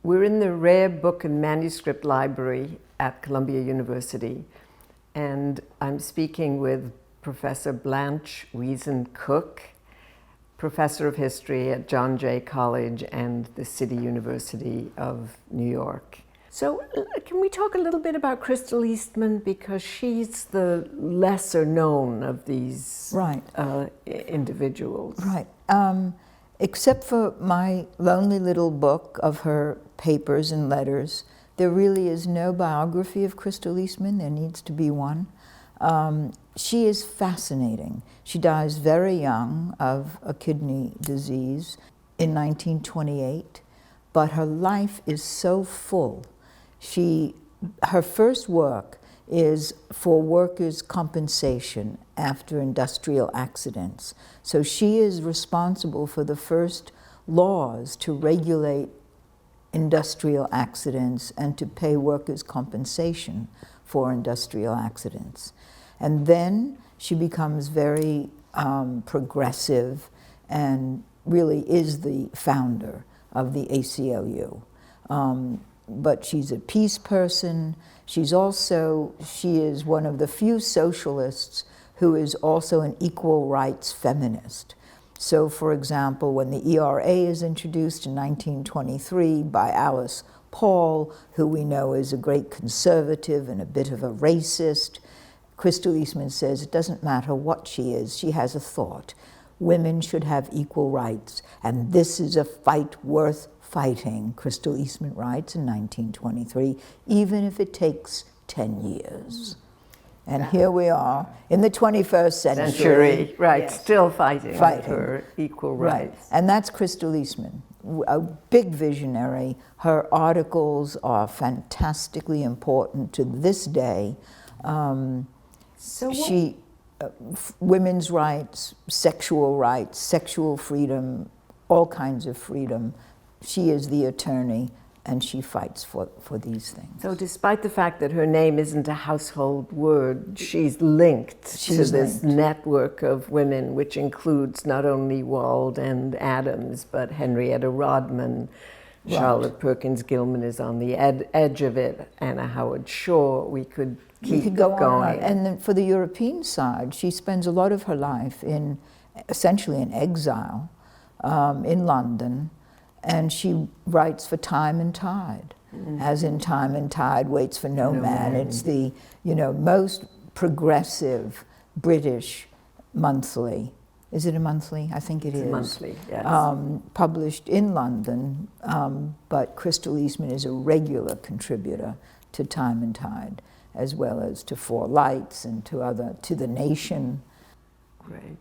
We're in the Rare Book and Manuscript Library at Columbia University, and I'm speaking with Professor Blanche Weisen Cook, Professor of History at John Jay College and the City University of New York. So can we talk a little bit about Crystal Eastman, because she's the lesser known of these individuals. Right. Except for my lonely little book of her papers and letters, there really is no biography of Crystal Eastman. There needs to be one. She is fascinating. She dies very young of a kidney disease in 1928, but her life is so full. Her first work is for workers' compensation after industrial accidents. So she is responsible for the first laws to regulate industrial accidents and to pay workers' compensation for industrial accidents. And then she becomes very progressive and really is the founder of the ACLU. But she's a peace person. She is one of the few socialists who is also an equal rights feminist. So, for example, when the ERA is introduced in 1923 by Alice Paul, who we know is a great conservative and a bit of a racist, Crystal Eastman says it doesn't matter what she is, she has a thought. Women should have equal rights, and this is a fight worth fighting, Crystal Eastman writes in 1923, even if it takes 10 years. And here we are in the 21st century. Right, yes. Still fighting for equal rights. Right. And that's Crystal Eastman, a big visionary. Her articles are fantastically important to this day. Women's rights, sexual freedom, all kinds of freedom. She is the attorney, and she fights for these things. So despite the fact that her name isn't a household word, she's linked to this network of women, which includes not only Wald and Adams, but Henrietta Rodman, right. Charlotte Perkins Gilman is on the edge of it, Anna Howard Shaw. We could keep going. On. And then for the European side, she spends a lot of her life essentially in exile in London. And she writes for Time and Tide, as in Time and Tide waits for no man. It's the most progressive British monthly. Is it a monthly? I think it is. Monthly, yes. Published in London, but Crystal Eastman is a regular contributor to Time and Tide, as well as to Four Lights and to The Nation. Great.